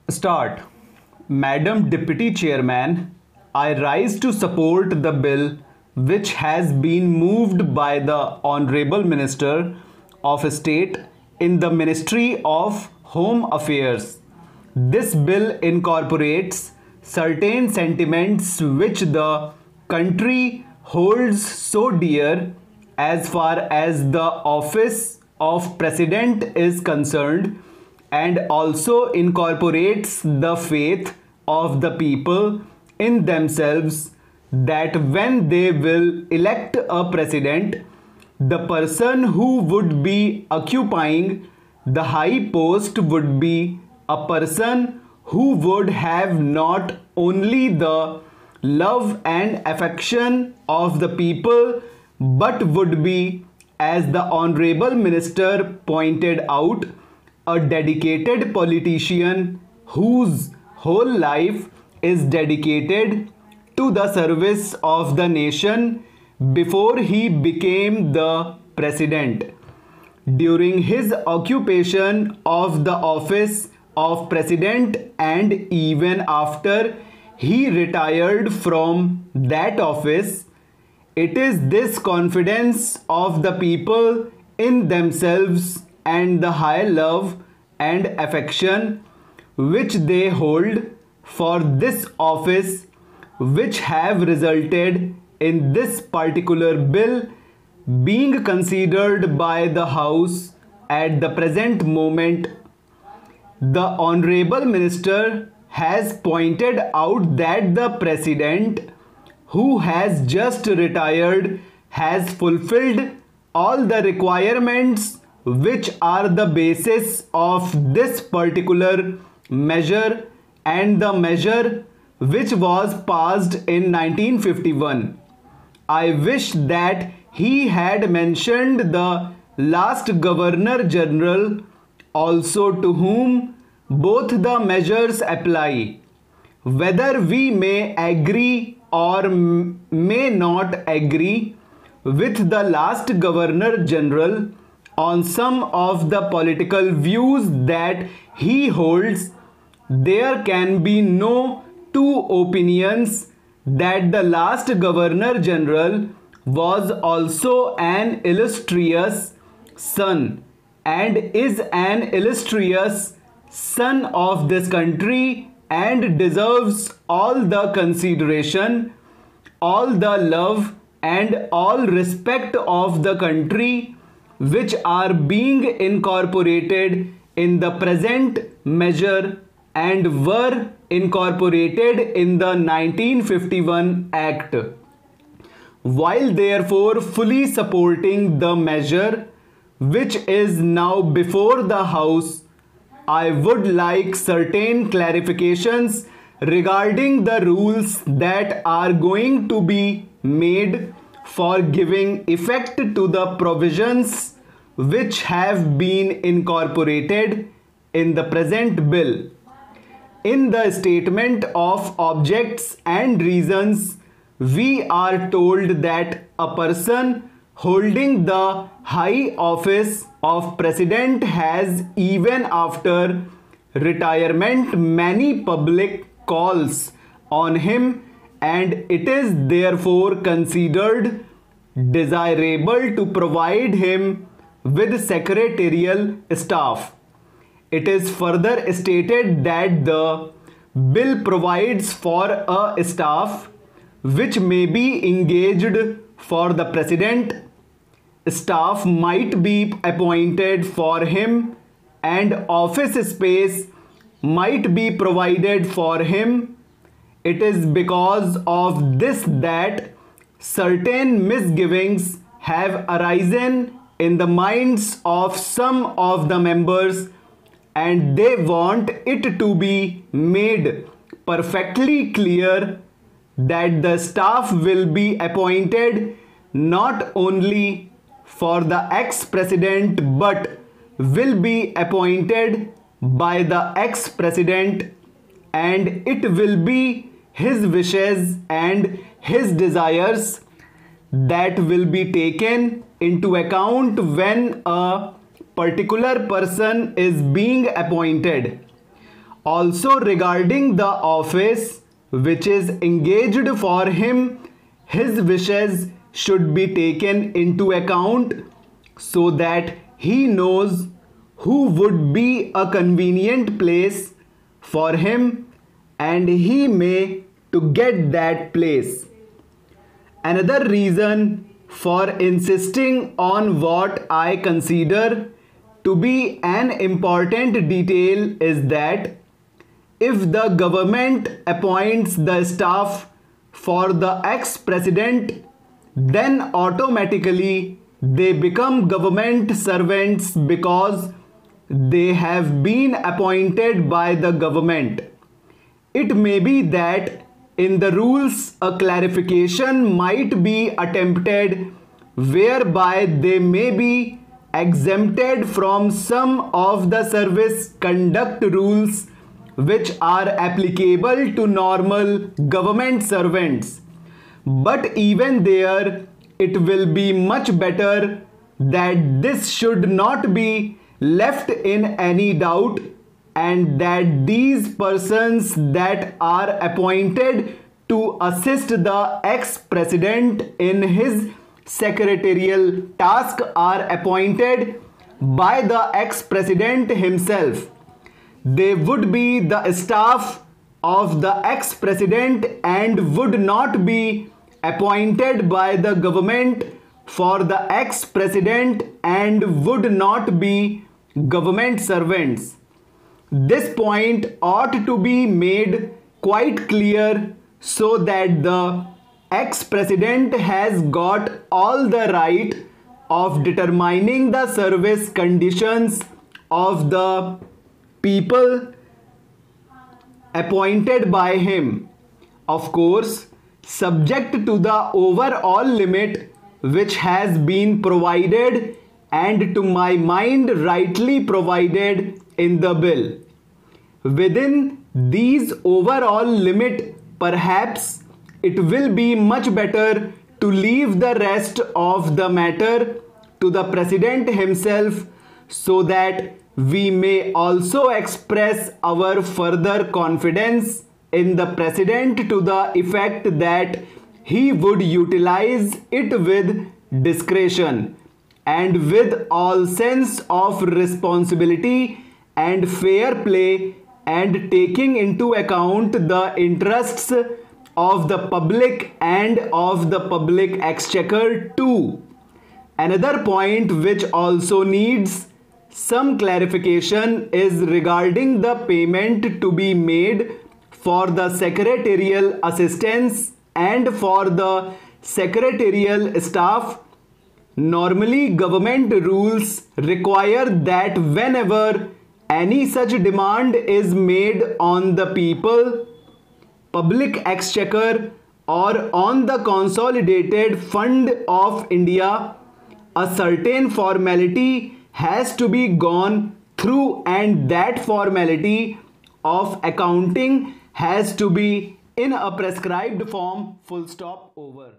Start. Madam Deputy Chairman, I rise to support the bill which has been moved by the Honorable Minister of State in the Ministry of Home Affairs. This bill incorporates certain sentiments which the country holds so dear as far as the office of President is concerned, and also incorporates the faith of the people in themselves that when they will elect a president, the person who would be occupying the high post would be a person who would have not only the love and affection of the people, but would be, as the Honorable Minister pointed out, a dedicated politician whose whole life is dedicated to the service of the nation before he became the president. During his occupation of the office of president and even after he retired from that office, it is this confidence of the people in themselves and the high love and affection which they hold for this office which have resulted in this particular bill being considered by the House at the present moment. The Honorable Minister has pointed out that the President, who has just retired, has fulfilled all the requirements which are the basis of this particular measure and the measure which was passed in 1951. I wish that he had mentioned the last Governor General also, to whom both the measures apply. Whether we may agree or may not agree with the last Governor General on some of the political views that he holds, there can be no two opinions that the last Governor General was also an illustrious son and is an illustrious son of this country and deserves all the consideration, all the love and all respect of the country which are being incorporated in the present measure and were incorporated in the 1951 Act. While therefore fully supporting the measure which is now before the House, I would like certain clarifications regarding the rules that are going to be made for giving effect to the provisions which have been incorporated in the present bill. In the statement of objects and reasons, we are told that a person holding the high office of president has, even after retirement, many public calls on him, and it is therefore considered desirable to provide him with secretarial staff. It is further stated that the bill provides for a staff which may be engaged for the president. Staff might be appointed for him and office space might be provided for him. It is because of this that certain misgivings have arisen in the minds of some of the members, and they want it to be made perfectly clear that the staff will be appointed not only for the ex-president but will be appointed by the ex-president, and it will be his wishes and his desires that will be taken into account when a particular person is being appointed. Also, regarding the office which is engaged for him, his wishes should be taken into account so that he knows who would be a convenient place for him and he may to get that place. Another reason for insisting on what I consider to be an important detail is that if the government appoints the staff for the ex-president, then automatically they become government servants because they have been appointed by the government. It may be that in the rules a clarification might be attempted whereby they may be exempted from some of the service conduct rules which are applicable to normal government servants. But even there, it will be much better that this should not be left in any doubt, and that these persons that are appointed to assist the ex-president in his secretarial task are appointed by the ex-president himself. They would be the staff of the ex-president and would not be appointed by the government for the ex-president and would not be government servants. This point ought to be made quite clear so that the ex-president has got all the right of determining the service conditions of the people appointed by him. Of course, subject to the overall limit which has been provided and to my mind rightly provided in the bill. Within these overall limit, perhaps it will be much better to leave the rest of the matter to the President himself so that we may also express our further confidence in the President to the effect that he would utilize it with discretion and with all sense of responsibility and fair play, and taking into account the interests of the public and of the public exchequer too. Another point which also needs some clarification is regarding the payment to be made for the secretarial assistance and for the secretarial staff. Normally, government rules require that whenever any such demand is made on the people, public exchequer or on the consolidated fund of India, a certain formality has to be gone through, and that formality of accounting has to be in a prescribed form. Full stop, over.